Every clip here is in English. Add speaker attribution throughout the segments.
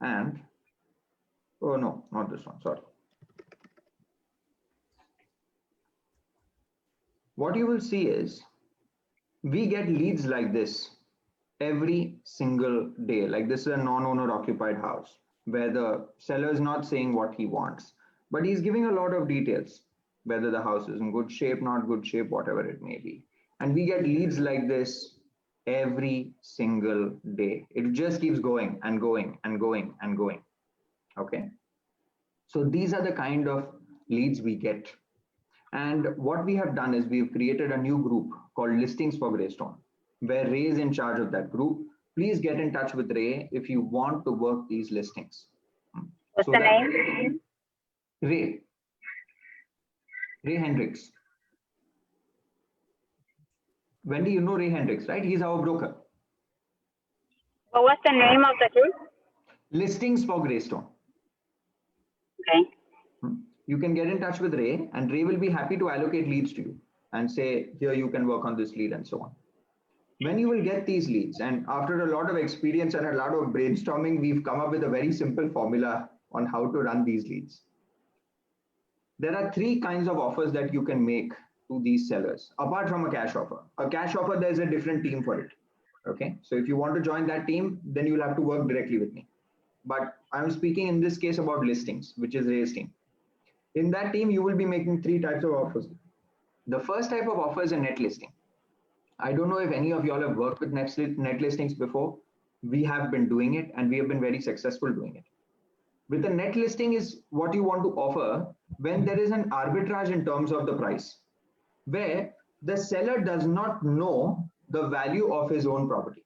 Speaker 1: And, oh no, not this one, sorry. What you will see is we get leads like this every single day. Like this is a non-owner occupied house where the seller is not saying what he wants, but he's giving a lot of details, whether the house is in good shape, not good shape, whatever it may be. And we get leads like this every single day. It just keeps going and going and going and going. Okay. So these are the kind of leads we get. And what we have done is we've created a new group called Listings for Greystone, where Ray is in charge of that group. Please get in touch with Ray if you want to work these listings.
Speaker 2: What's the name?
Speaker 1: Ray Hendricks. Wendy, you know Ray Hendricks, right? He's our broker.
Speaker 2: Well, what's the name of the group?
Speaker 1: Listings for Greystone.
Speaker 2: Okay.
Speaker 1: You can get in touch with Ray, and Ray will be happy to allocate leads to you and say, here, you can work on this lead and so on. When you will get these leads, and after a lot of experience and a lot of brainstorming, we've come up with a very simple formula on how to run these leads. There are three kinds of offers that you can make to these sellers, apart from a cash offer. A cash offer, there's a different team for it. Okay, so if you want to join that team, then you'll have to work directly with me. But I'm speaking in this case about listings, which is Ray's team. In that team, you will be making three types of offers. The first type of offer is a net listing. I don't know if any of y'all have worked with net listings before. We have been doing it, and we have been very successful doing it. With a net listing is what you want to offer when there is an arbitrage in terms of the price, where the seller does not know the value of his own property.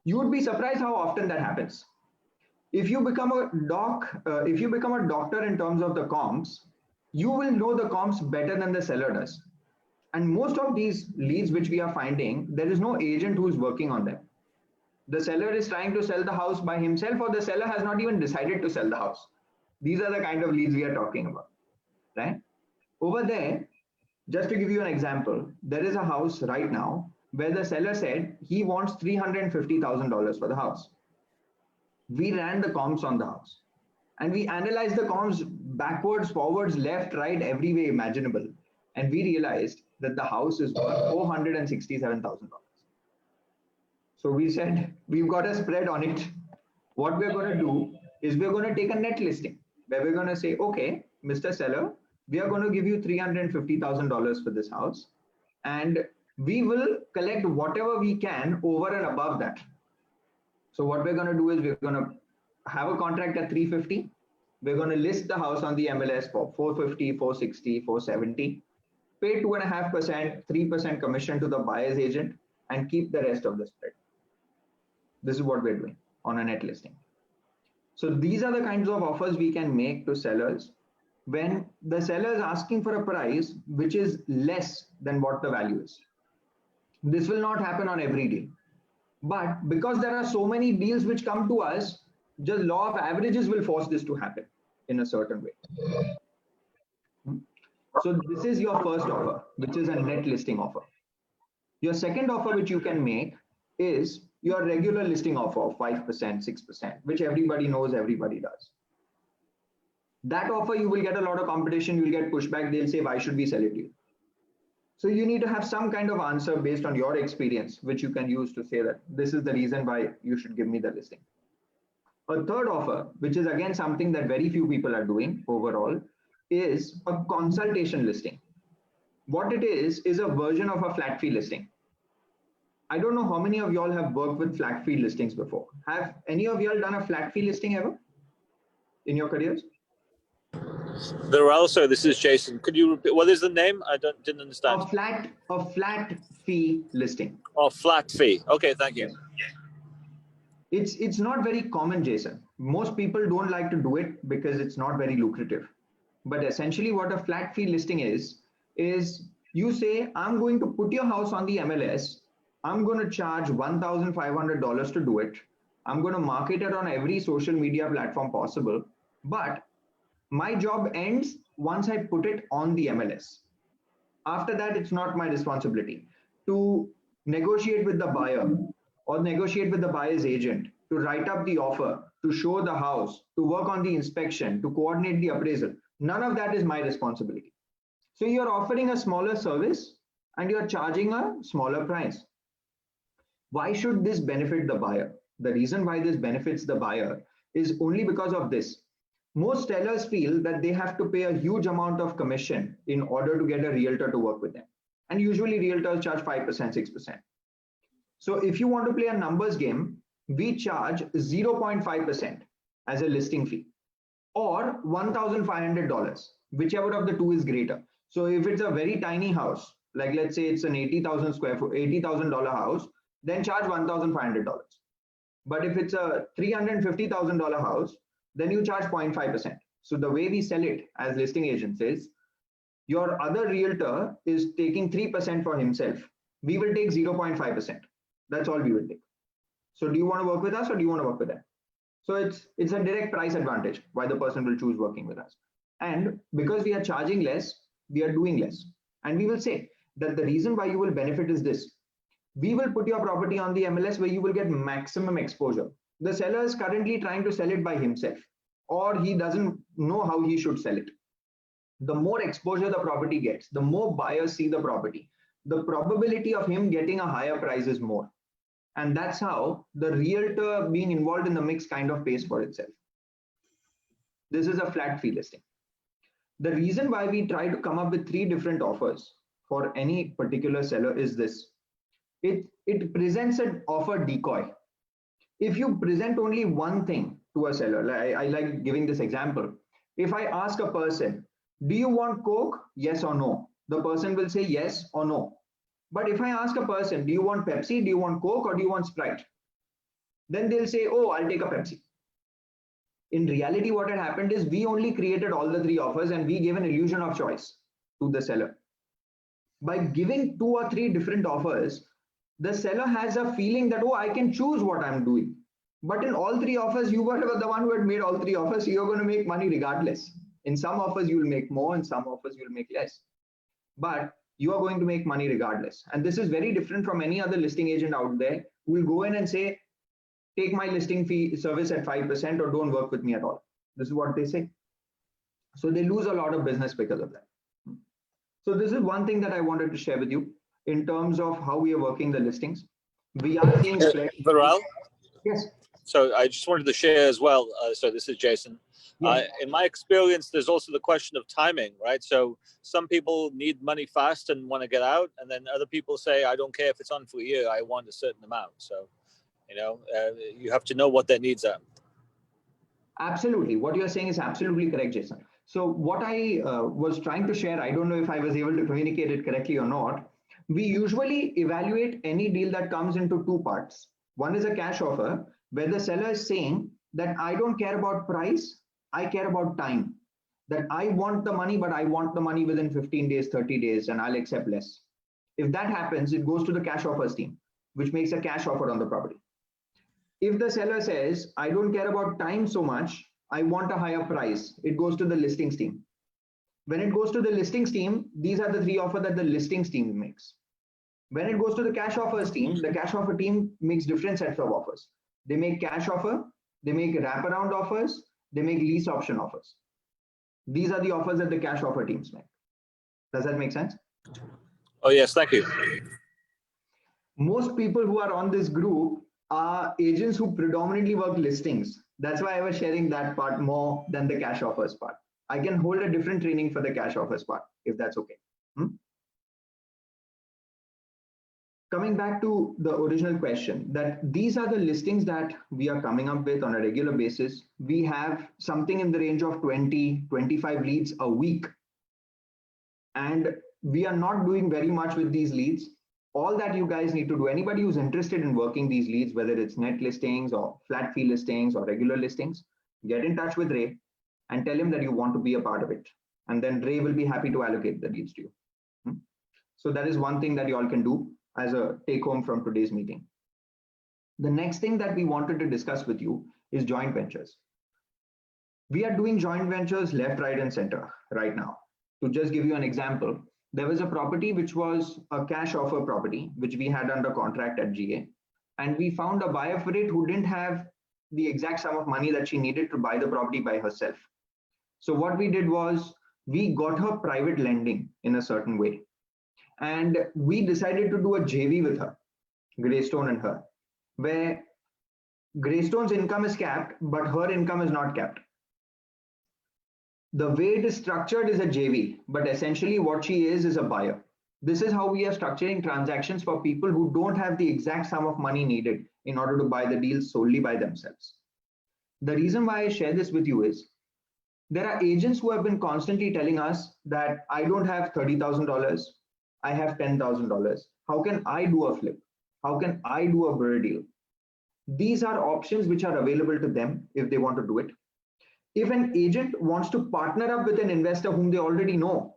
Speaker 1: You would be surprised how often that happens. If you become a doctor in terms of the comps, you will know the comps better than the seller does. And most of these leads which we are finding, there is no agent who is working on them. The seller is trying to sell the house by himself, or the seller has not even decided to sell the house. These are the kind of leads we are talking about, right? Over there, just to give you an example, there is a house right now where the seller said he wants $350,000 for the house. We ran the comps on the house and we analyzed the comps backwards, forwards, left, right, every way imaginable. And we realized that the house is worth $467,000. So we said, we've got a spread on it. What we're going to do is we're going to take a net listing where we're going to say, okay, Mr. Seller, we are going to give you $350,000 for this house. And we will collect whatever we can over and above that. So what we're going to do is we're going to have a contract at 350. We're going to list the house on the MLS for 450, 460, 470, pay 2.5%, 3% commission to the buyer's agent, and keep the rest of the spread. This is what we're doing on a net listing. So these are the kinds of offers we can make to sellers when the seller is asking for a price which is less than what the value is. This will not happen on every deal. But because there are so many deals which come to us, just law of averages will force this to happen in a certain way. So this is your first offer, which is a net listing offer. Your second offer which you can make is your regular listing offer of 5%, 6%, which everybody knows, everybody does. That offer, you will get a lot of competition, you will get pushback, they'll say, why should we sell it to you? So you need to have some kind of answer based on your experience, which you can use to say that this is the reason why you should give me the listing. A third offer, which is again something that very few people are doing overall, is a consultation listing. What it is a version of a flat fee listing. I don't know how many of y'all have worked with flat fee listings before. Have any of y'all done a flat fee listing ever in your careers?
Speaker 3: There are also, this is Jason. Could you repeat, what is the name? I didn't understand.
Speaker 1: A flat fee listing.
Speaker 3: Oh, flat fee. Okay, thank you.
Speaker 1: It's not very common, Jason. Most people don't like to do it because it's not very lucrative. But essentially what a flat fee listing is you say, I'm going to put your house on the MLS. I'm going to charge $1,500 to do it. I'm going to market it on every social media platform possible. But my job ends once I put it on the MLS. After that, it's not my responsibility to negotiate with the buyer or negotiate with the buyer's agent to write up the offer, to show the house, to work on the inspection, to coordinate the appraisal. None of that is my responsibility. So you're offering a smaller service and you're charging a smaller price. Why should this benefit the buyer? The reason why this benefits the buyer is only because of this. Most sellers feel that they have to pay a huge amount of commission in order to get a realtor to work with them. And usually realtors charge 5%, 6%. So if you want to play a numbers game, we charge 0.5% as a listing fee or $1,500, whichever of the two is greater. So if it's a very tiny house, like let's say it's an 80,000 square foot, $80,000 house, then charge $1,500. But if it's a $350,000 house, then you charge 0.5%. So the way we sell it as listing agents is your other realtor is taking 3% for himself. We will take 0.5%. That's all we will take. So do you want to work with us or do you want to work with them? So it's a direct price advantage why the person will choose working with us. And because we are charging less, we are doing less. And we will say that the reason why you will benefit is this. We will put your property on the MLS where you will get maximum exposure. The seller is currently trying to sell it by himself, or he doesn't know how he should sell it. The more exposure the property gets, the more buyers see the property, the probability of him getting a higher price is more. And that's how the realtor being involved in the mix kind of pays for itself. This is a flat fee listing. The reason why we try to come up with 3 different offers for any particular seller is this. It presents an offer decoy. If you present only one thing to a seller, I like giving this example. If I ask a person, do you want Coke? Yes or no? The person will say yes or no. But if I ask a person, do you want Pepsi? Do you want Coke or do you want Sprite? Then they'll say, oh, I'll take a Pepsi. In reality, what had happened is we only created all the 3 offers and we gave an illusion of choice to the seller. By giving 2 or 3 different offers, the seller has a feeling that, oh, I can choose what I'm doing. But in all 3 offers, you were the one who had made all 3 offers, so you're going to make money regardless. In some offers, you'll make more, in some offers, you'll make less. But you are going to make money regardless. And this is very different from any other listing agent out there who will go in and say, take my listing fee service at 5% or don't work with me at all. This is what they say. So they lose a lot of business because of that. So this is one thing that I wanted to share with you in terms of how we are working the listings. We are seeing
Speaker 3: Viral?
Speaker 1: Yes.
Speaker 3: So I just wanted to share as well. So this is Jason.
Speaker 1: Yes.
Speaker 3: In my experience, there's also the question of timing, right? So some people need money fast and want to get out. And then other people say, I don't care if it's on for a year, I want a certain amount. So, you have to know what their needs are.
Speaker 1: Absolutely. What you're saying is absolutely correct, Jason. So what I was trying to share, I don't know if I was able to communicate it correctly or not. We usually evaluate any deal that comes into 2 parts. One is a cash offer where the seller is saying that I don't care about price, I care about time. That I want the money, but I want the money within 15 days, 30 days, and I'll accept less. If that happens, it goes to the cash offers team, which makes a cash offer on the property. If the seller says, I don't care about time so much, I want a higher price, it goes to the listings team. When it goes to the listings team, these are the 3 offers that the listings team makes. When it goes to the cash offers team, the cash offer team makes different sets of offers. They make cash offer, they make wraparound offers, they make lease option offers. These are the offers that the cash offer teams make. Does that make sense?
Speaker 3: Oh, yes, thank you.
Speaker 1: Most people who are on this group are agents who predominantly work listings. That's why I was sharing that part more than the cash offers part. I can hold a different training for the cash offers part, if that's okay. Coming back to the original question, that these are the listings that we are coming up with on a regular basis. We have something in the range of 20, 25 leads a week. And we are not doing very much with these leads. All that you guys need to do, anybody who's interested in working these leads, whether it's net listings or flat fee listings or regular listings, get in touch with Ray and tell him that you want to be a part of it. And then Ray will be happy to allocate the leads to you. So that is one thing that you all can do as a take home from today's meeting. The next thing that we wanted to discuss with you is joint ventures. We are doing joint ventures left, right, and center right now. To just give you an example, there was a property which was a cash offer property, which we had under contract at GA. And we found a buyer for it who didn't have the exact sum of money that she needed to buy the property by herself. So what we did was we got her private lending in a certain way. And we decided to do a JV with her, Greystone and her, where Greystone's income is capped, but her income is not capped. The way it is structured is a JV, but essentially what she is a buyer. This is how we are structuring transactions for people who don't have the exact sum of money needed in order to buy the deal solely by themselves. The reason why I share this with you is there are agents who have been constantly telling us that I don't have $30,000, I have $10,000. How can I do a flip? How can I do a BRRRR deal? These are options which are available to them if they want to do it. If an agent wants to partner up with an investor whom they already know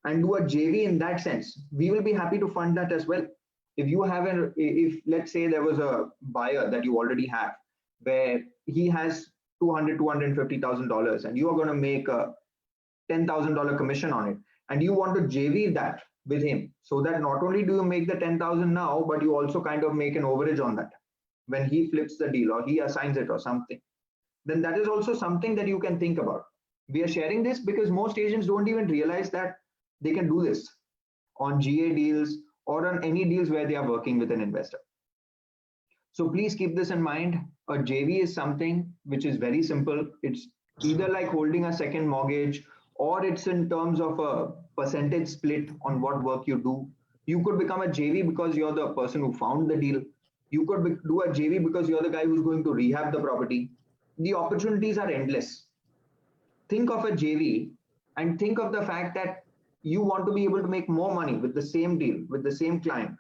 Speaker 1: and do a JV in that sense, we will be happy to fund that as well. If you have if let's say there was a buyer that you already have where he has $250,000 and you are going to make a $10,000 commission on it, and you want to JV that with him, so that not only do you make the 10,000 now, but you also kind of make an overage on that when he flips the deal or he assigns it or something, then that is also something that you can think about. We are sharing this because most agents don't even realize that they can do this on GA deals or on any deals where they are working with an investor. So please keep this in mind. A JV is something which is very simple. It's either like holding a second mortgage, or it's in terms of a percentage split on what work you do. You could become a JV because you're the person who found the deal. You could do a JV because you're the guy who's going to rehab the property. The opportunities are endless. Think of a JV and think of the fact that you want to be able to make more money with the same deal, with the same client,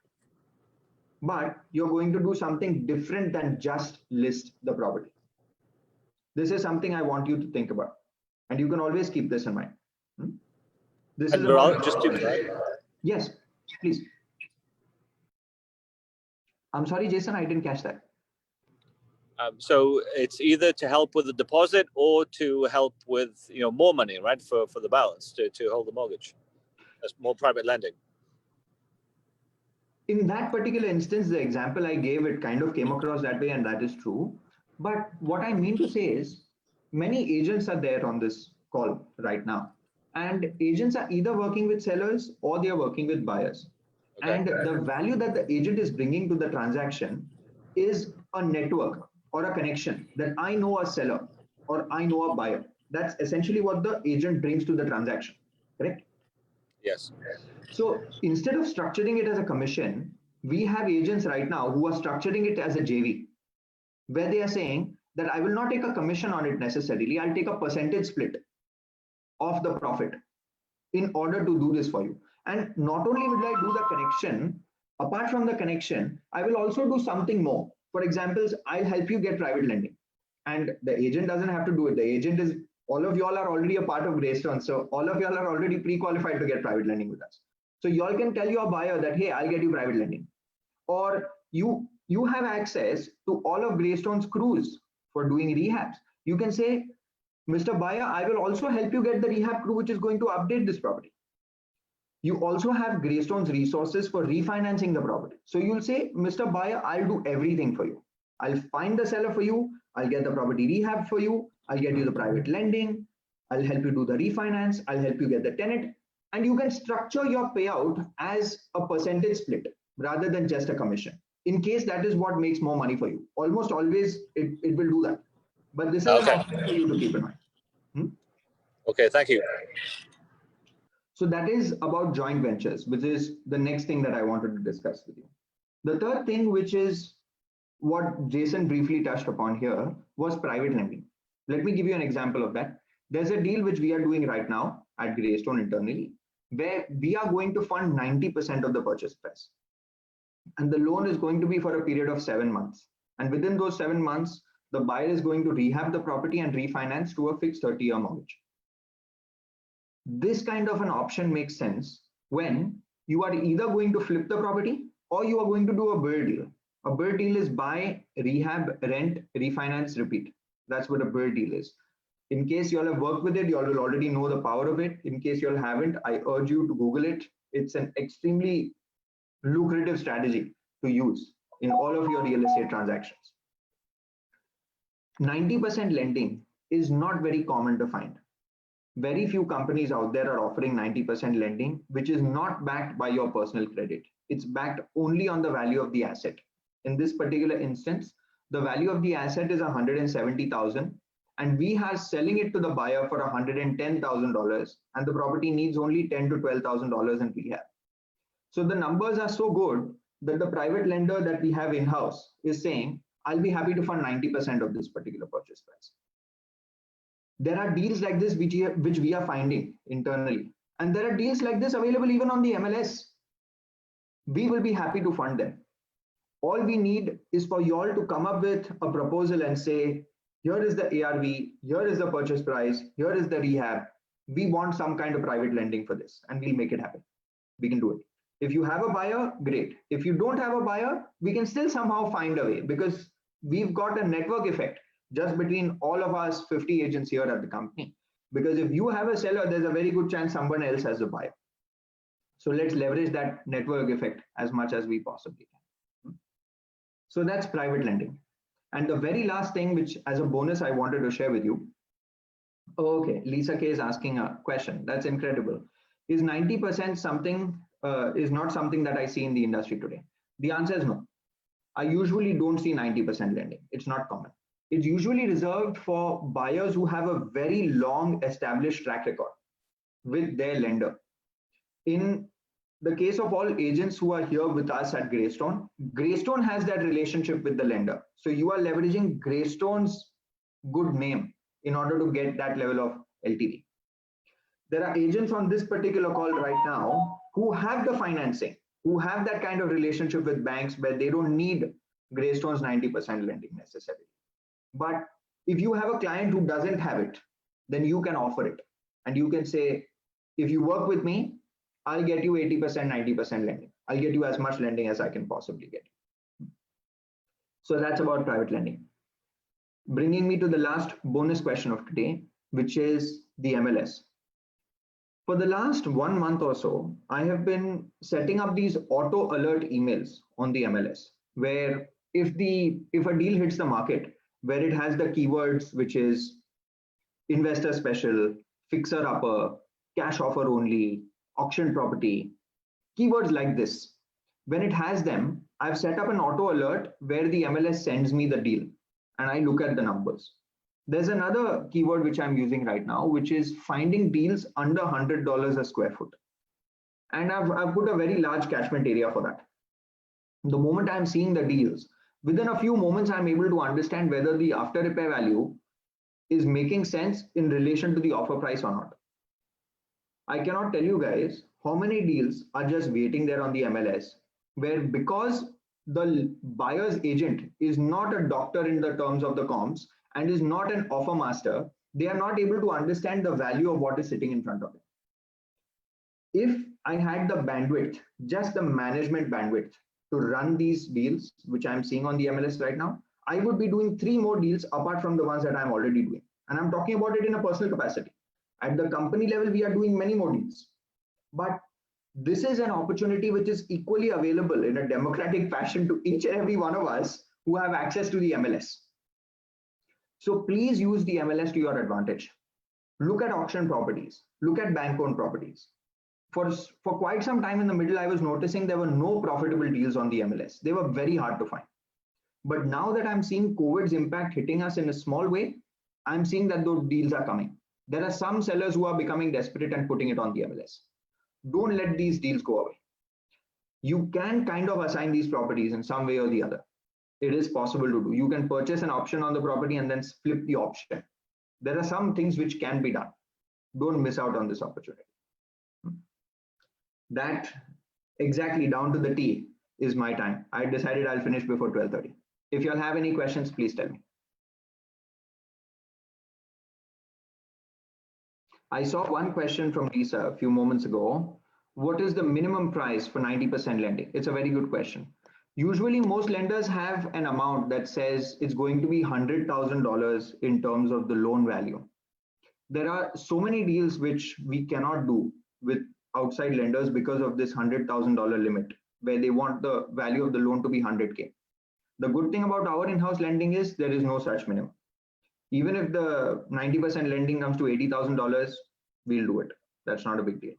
Speaker 1: but you're going to do something different than just list the property. This is something I want you to think about, and you can always keep this in mind. This is about
Speaker 3: just to...
Speaker 1: Yes, please. I'm sorry, Jason, I didn't catch that.
Speaker 3: So it's either to help with the deposit or to help with more money, right, for the balance to hold the mortgage. That's more private lending.
Speaker 1: In that particular instance, the example I gave, it kind of came across that way, and that is true. But what I mean to say is many agents are there on this call right now, and agents are either working with sellers or they are working with buyers. Okay. And the value that the agent is bringing to the transaction is a network or a connection that I know a seller or I know a buyer. That's essentially what the agent brings to the transaction, correct?
Speaker 3: Yes.
Speaker 1: So instead of structuring it as a commission, we have agents right now who are structuring it as a JV, where they are saying that I will not take a commission on it necessarily. I'll take a percentage split of the profit in order to do this for you. And not only will I do the connection, apart from the connection, I will also do something more. For example, I'll help you get private lending. And the agent doesn't have to do it. The agent is, all of y'all are already a part of Greystone. So all of y'all are already pre-qualified to get private lending with us. So y'all can tell your buyer that, hey, I'll get you private lending. Or you have access to all of Greystone's crews for doing rehabs. You can say, Mr. Buyer, I will also help you get the rehab crew which is going to update this property. You also have Greystone's resources for refinancing the property. So you'll say, Mr. Buyer, I'll do everything for you. I'll find the seller for you. I'll get the property rehab for you. I'll get you the private lending. I'll help you do the refinance. I'll help you get the tenant. And you can structure your payout as a percentage split rather than just a commission, in case that is what makes more money for you. Almost always it will do that. But this is something for you to keep in mind.
Speaker 3: Okay, thank you.
Speaker 1: So that is about joint ventures, which is the next thing that I wanted to discuss with you. The third thing, which is what Jason briefly touched upon here, was private lending. Let me give you an example of that. There's a deal which we are doing right now at Greystone internally, where we are going to fund 90% of the purchase price. And the loan is going to be for a period of 7 months. And within those 7 months, the buyer is going to rehab the property and refinance to a fixed 30-year mortgage. This kind of an option makes sense when you are either going to flip the property or you are going to do a BRRRR deal. A BRRRR deal is buy, rehab, rent, refinance, repeat. That's what a BRRRR deal is. In case you all have worked with it, you all will already know the power of it. In case you all haven't, I urge you to Google it. It's an extremely lucrative strategy to use in all of your real estate transactions. 90% lending is not very common to find. Very few companies out there are offering 90% lending, which is not backed by your personal credit. It's backed only on the value of the asset. In this particular instance, the value of the asset is 170,000, and we are selling it to the buyer for $110,000, and the property needs only $10,000 to $12,000 in rehab. So the numbers are so good that the private lender that we have in-house is saying, I'll be happy to fund 90% of this particular purchase price. There are deals like this which we are finding internally. And there are deals like this available even on the MLS. We will be happy to fund them. All we need is for you all to come up with a proposal and say, here is the ARV, here is the purchase price, here is the rehab. We want some kind of private lending for this, and we'll make it happen. We can do it. If you have a buyer, great. If you don't have a buyer, we can still somehow find a way, because we've got a network effect just between all of us 50 agents here at the company. Because if you have a seller, there's a very good chance someone else has a buyer. So let's leverage that network effect as much as we possibly can. So that's private lending. And the very last thing, which as a bonus I wanted to share with you. Okay, Lisa-Kaye is asking a question. That's incredible. Is 90% something, is not something that I see in the industry today? The answer is no. I usually don't see 90% lending. It's not common. It's usually reserved for buyers who have a very long established track record with their lender. In the case of all agents who are here with us at Greystone, Greystone has that relationship with the lender. So you are leveraging Greystone's good name in order to get that level of LTV. There are agents on this particular call right now who have the financing, who have that kind of relationship with banks where they don't need Greystone's 90% lending necessarily. But if you have a client who doesn't have it, then you can offer it. And you can say, if you work with me, I'll get you 80%, 90% lending. I'll get you as much lending as I can possibly get. So that's about private lending. Bringing me to the last bonus question of today, which is the MLS. For the last 1 month or so, I have been setting up these auto alert emails on the MLS, where if a deal hits the market, where it has the keywords, which is investor special, fixer upper, cash offer only, auction property, keywords like this. When it has them, I've set up an auto alert where the MLS sends me the deal and I look at the numbers. There's another keyword which I'm using right now, which is finding deals under $100 a square foot. And I've put a very large catchment area for that. The moment I'm seeing the deals, within a few moments, I'm able to understand whether the after repair value is making sense in relation to the offer price or not. I cannot tell you guys how many deals are just waiting there on the MLS, where because the buyer's agent is not a doctor in the terms of the comms and is not an offer master, they are not able to understand the value of what is sitting in front of them. If I had the bandwidth, just the management bandwidth to run these deals, which I'm seeing on the MLS right now, I would be doing 3 more deals apart from the ones that I'm already doing. And I'm talking about it in a personal capacity. At the company level, we are doing many more deals. But this is an opportunity which is equally available in a democratic fashion to each and every one of us who have access to the MLS. So please use the MLS to your advantage. Look at auction properties. Look at bank-owned properties. For quite some time in the middle, I was noticing there were no profitable deals on the MLS. They were very hard to find. But now that I'm seeing COVID's impact hitting us in a small way, I'm seeing that those deals are coming. There are some sellers who are becoming desperate and putting it on the MLS. Don't let these deals go away. You can kind of assign these properties in some way or the other. It is possible to do. You can purchase an option on the property and then flip the option. There are some things which can be done. Don't miss out on this opportunity. That exactly down to the T is my time. I decided I'll finish before 12:30. If you all have any questions, please tell me. I saw one question from Lisa a few moments ago. What is the minimum price for 90% lending? It's a very good question. Usually most lenders have an amount that says it's going to be $100,000 in terms of the loan value. There are so many deals which we cannot do with outside lenders because of this $100,000 limit, where they want the value of the loan to be 100K. The good thing about our in-house lending is there is no such minimum. Even if the 90% lending comes to $80,000, we'll do it. That's not a big deal.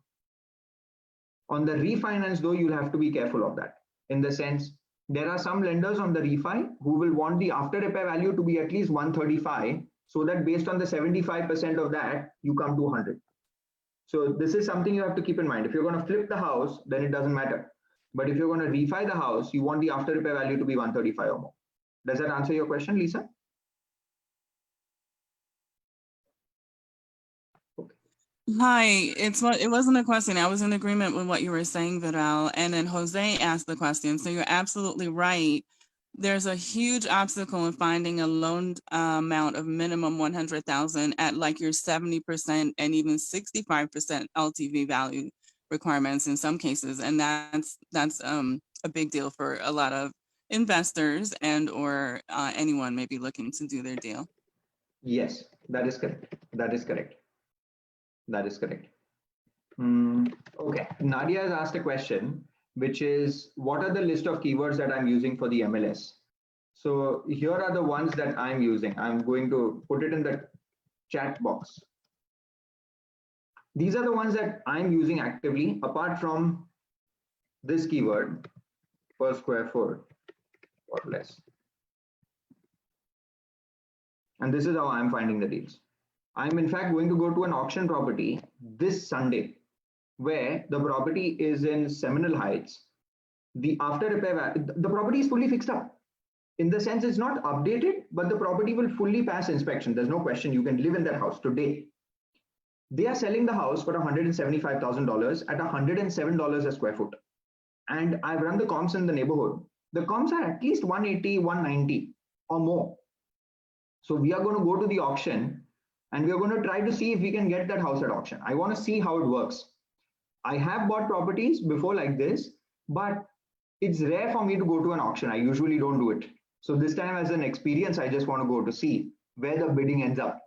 Speaker 1: On the refinance though, you'll have to be careful of that. In the sense, there are some lenders on the refi who will want the after repair value to be at least 135, so that based on the 75% of that, you come to 100. So this is something you have to keep in mind. If you're going to flip the house, then it doesn't matter. But if you're going to refi the house, you want the after repair value to be 135 or more. Does that answer your question, Lisa?
Speaker 4: Hi, it wasn't a question. I was in agreement with what you were saying, Vidal. And then Jose asked the question. So you're absolutely right. There's a huge obstacle in finding a loan amount of minimum 100,000 at like your 70% and even 65% LTV value requirements in some cases. And that's a big deal for a lot of investors and or anyone maybe looking to do their deal.
Speaker 1: Yes, that is correct. That is correct. That is correct. Okay, Nadia has asked a question, which is, what are the list of keywords that I'm using for the MLS? So here are the ones that I'm using. I'm going to put it in the chat box. These are the ones that I'm using actively, apart from this keyword, per square foot or less. And this is how I'm finding the deals. I'm in fact going to go to an auction property this Sunday, where the property is in Seminole Heights. The after repair, the property is fully fixed up. In the sense it's not updated, but the property will fully pass inspection. There's no question, you can live in that house today. They are selling the house for $175,000 at $107 a square foot. And I've run the comps in the neighborhood. The comps are at least 180, 190 or more. So we are going to go to the auction and we are going to try to see if we can get that house at auction. I want to see how it works. I have bought properties before like this, but it's rare for me to go to an auction. I usually don't do it. So this time as an experience, I just want to go to see where the bidding ends up.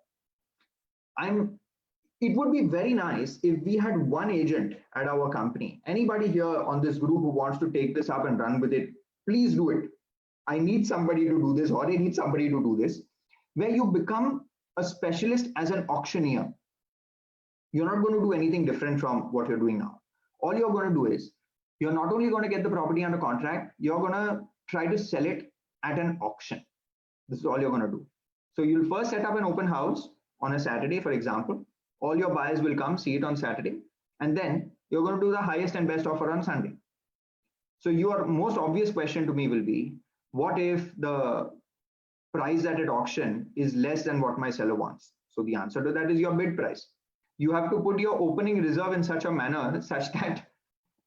Speaker 1: It would be very nice if we had one agent at our company. Anybody here on this group who wants to take this up and run with it, please do it. I need somebody to do this, or I need somebody to do this, where you become a specialist as an auctioneer. You're not going to do anything different from what you're doing now. All you're going to do is, you're not only going to get the property under contract, you're going to try to sell it at an auction. This is all you're going to do. So you'll first set up an open house on a Saturday, for example. All your buyers will come see it on Saturday, and then you're going to do the highest and best offer on Sunday. So your most obvious question to me will be, what if the price at auction is less than what my seller wants? So the answer to that is your bid price. You have to put your opening reserve in such a manner such that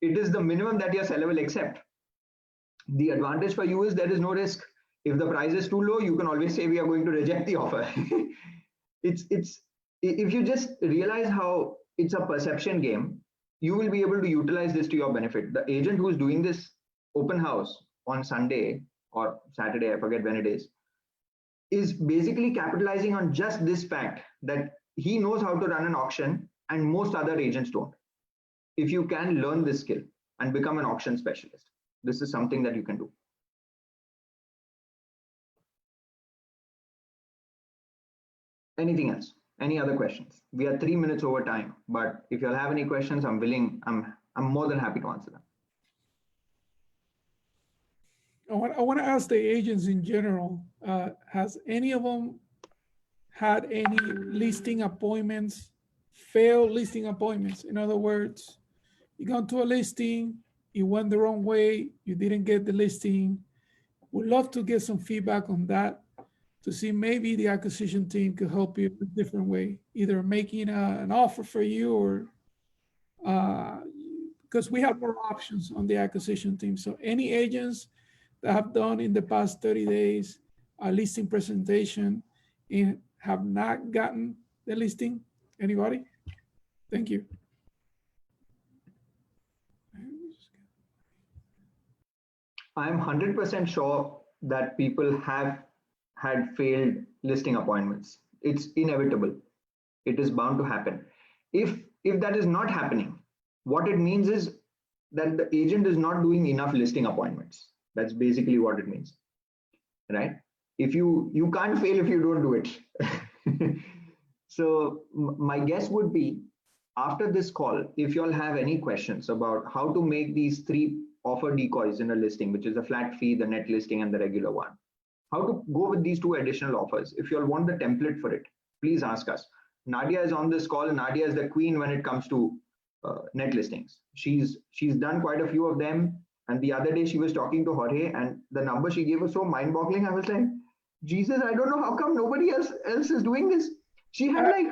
Speaker 1: it is the minimum that your seller will accept. The advantage for you is there is no risk. If the price is too low, you can always say we are going to reject the offer. If you just realize how it's a perception game, you will be able to utilize this to your benefit. The agent who is doing this open house on Sunday or Saturday, I forget when it is basically capitalizing on just this fact that he knows how to run an auction and most other agents don't. If you can learn this skill and become an auction specialist, this is something that you can do. Anything else? Any other questions? We are 3 minutes over time, but if you'll have any questions, I'm more than happy to answer them.
Speaker 5: I want to ask the agents in general, has any of them had any listing appointments, failed listing appointments? In other words, you got to a listing, it went the wrong way, you didn't get the listing. Would love to get some feedback on that to see maybe the acquisition team could help you in a different way, either making an offer for you or because we have more options on the acquisition team. So any agents that have done in the past 30 days a listing presentation and have not gotten the listing? Anybody? Thank you.
Speaker 1: I'm 100% sure that people have had failed listing appointments. It's inevitable. It is bound to happen. If that is not happening, what it means is that the agent is not doing enough listing appointments. That's basically what it means, right? If you can't fail if you don't do it. So my guess would be, after this call, if you all have any questions about how to make these 3 offer decoys in a listing, which is the flat fee, the net listing, and the regular one, how to go with these 2 additional offers. If you all want the template for it, please ask us. Nadia is on this call. Nadia is the queen when it comes to net listings. She's done quite a few of them. And the other day she was talking to Jorge, and the number she gave was so mind-boggling. I was like, Jesus, I don't know how come nobody else is doing this. She had like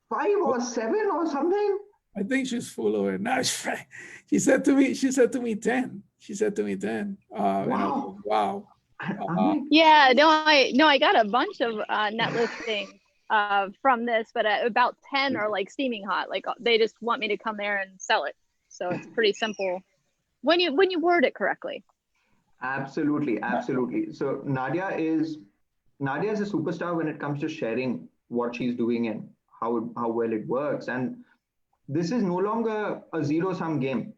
Speaker 1: 5 or 7 or something.
Speaker 5: I think she's full of it. No, she said to me 10. She said to me 10.
Speaker 1: Wow.
Speaker 5: Wow.
Speaker 2: Yeah, no, I got a bunch of net listings from this, but about 10 are like steaming hot. Like they just want me to come there and sell it. So it's pretty simple when you word it correctly.
Speaker 1: Absolutely. So Nadia is a superstar when it comes to sharing what she's doing and how well it works. And this is no longer a zero-sum game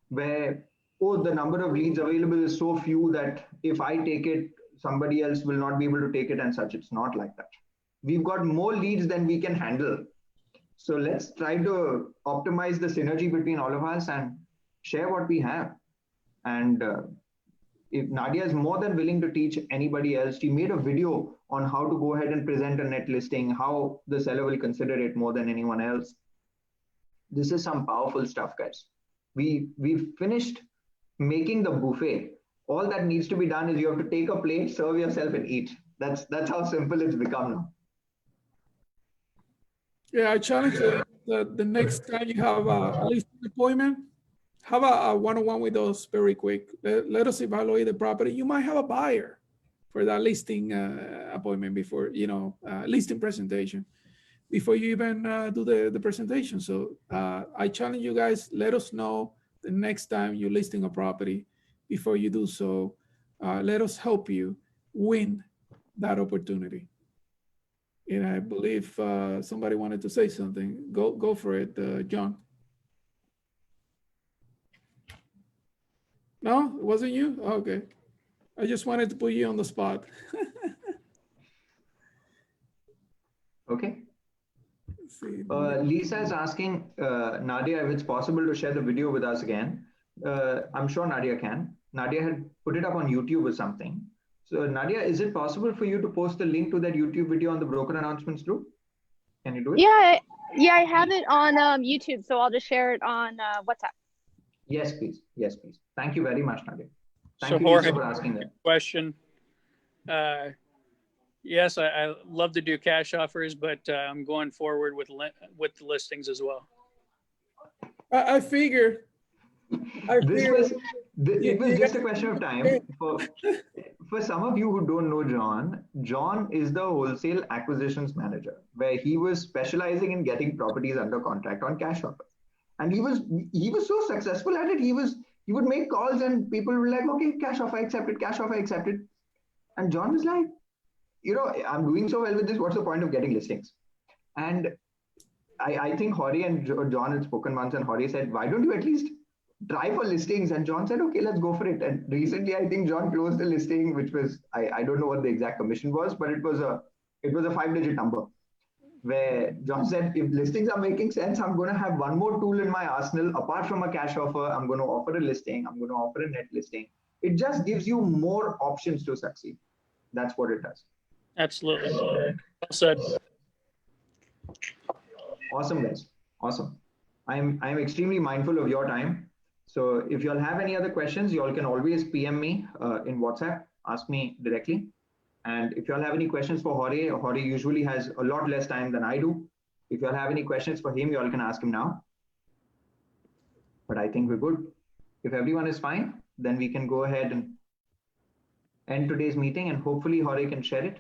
Speaker 1: where, oh, the number of leads available is so few that if I take it, somebody else will not be able to take it and such. It's not like that. We've got more leads than we can handle. So let's try to optimize the synergy between all of us and share what we have. And if Nadia is more than willing to teach anybody else, she made a video on how to go ahead and present a net listing, how the seller will consider it more than anyone else. This is some powerful stuff, guys. We've finished making the buffet. All that needs to be done is you have to take a plate, serve yourself, and eat. That's how simple it's become now.
Speaker 5: Yeah, I challenge you the next time you have a listing appointment, have a one-on-one with us very quick. Let us evaluate the property. You might have a buyer for that listing appointment before, listing presentation, before you even do the presentation. So I challenge you guys, let us know the next time you're listing a property. Before you do so, let us help you win that opportunity. And I believe somebody wanted to say something. Go for it, John. No, it wasn't you? Okay. I just wanted to put you on the spot.
Speaker 1: Okay. Lisa is asking Nadia if it's possible to share the video with us again. I'm sure Nadia can. Nadia had put it up on YouTube or something. So Nadia, is it possible for you to post the link to that YouTube video on the broker announcements group? Can you do it?
Speaker 2: Yeah, I have it on YouTube, so I'll just share it on WhatsApp.
Speaker 1: Yes, please. Yes, please. Thank you very much, Nadia.
Speaker 6: Thank you,
Speaker 1: Jorge,
Speaker 6: Lisa, for asking that question. Yes, I love to do cash offers, but I'm going forward with the listings as well.
Speaker 5: I figure.
Speaker 1: It was just a question of time. For some of you who don't know John is the wholesale acquisitions manager, where he was specializing in getting properties under contract on cash offers. And he was so successful at it. He would make calls and people were like, okay, cash offer accepted, cash offer accepted. And John was like, I'm doing so well with this. What's the point of getting listings? And I think Jorge and John had spoken once, and Jorge said, why don't you at least try for listings? And John said, okay, let's go for it. And recently, I think John closed a listing, which was, I don't know what the exact commission was, but it was a 5-digit number, where John said, if listings are making sense, I'm going to have one more tool in my arsenal. Apart from a cash offer, I'm going to offer a listing. I'm going to offer a net listing. It just gives you more options to succeed. That's what it does.
Speaker 6: Absolutely. Well said.
Speaker 1: Awesome, guys. Awesome. I'm extremely mindful of your time. So if you all have any other questions, you all can always PM me in WhatsApp, ask me directly. And if you all have any questions for Jorge usually has a lot less time than I do. If you all have any questions for him, you all can ask him now. But I think we're good. If everyone is fine, then we can go ahead and end today's meeting, and hopefully Jorge can share it.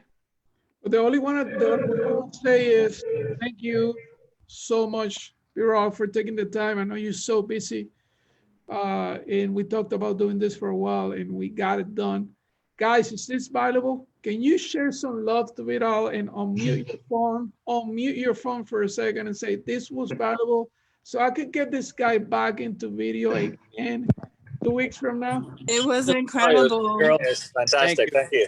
Speaker 5: The only one I want to say is thank you so much, Robb, for taking the time. I know you're so busy. And we talked about doing this for a while, and we got it done. Guys, is this valuable? Can you share some love to it all and unmute your phone for a second and say this was valuable, so I could get this guy back into video again 2 weeks from now?
Speaker 4: It was incredible.
Speaker 3: Yes, fantastic. Thank you.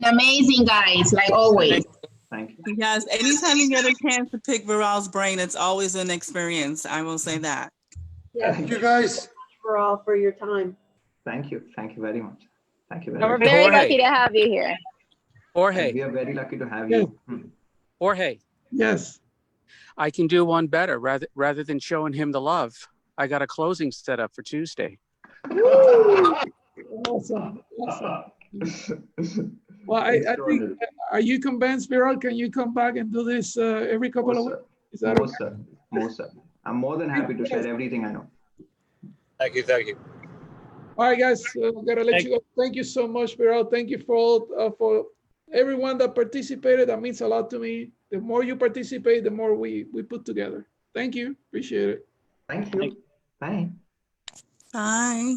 Speaker 7: Amazing, guys, like always.
Speaker 1: Thank you.
Speaker 4: Yes, anytime you get a chance to pick Viral's brain, it's always an experience. I will say that.
Speaker 7: Yes,
Speaker 1: Thank
Speaker 7: you guys, for your time.
Speaker 1: Thank you. Thank you very much. Thank you very
Speaker 2: We're
Speaker 1: much.
Speaker 2: very
Speaker 8: Jorge.
Speaker 2: lucky to have you here.
Speaker 1: And
Speaker 8: Jorge,
Speaker 1: we are very lucky to have
Speaker 5: Yes.
Speaker 1: you.
Speaker 8: Jorge,
Speaker 5: Yes.
Speaker 8: I can do one better. Rather than showing him the love, I got a closing set up for Tuesday.
Speaker 5: Awesome. Well, I think, are you convinced, Viral? Can you come back and do this every couple of weeks? Is that
Speaker 1: Most
Speaker 5: okay?
Speaker 1: certainly. Most certainly. I'm more than happy to share everything I know.
Speaker 3: Thank you. Thank you.
Speaker 5: All right, guys, I'm gonna let you go. Thank you so much, Viral. Thank you for everyone that participated. That means a lot to me. The more you participate, the more we put together. Thank you. Appreciate it.
Speaker 1: Thank you. Bye.
Speaker 4: Bye.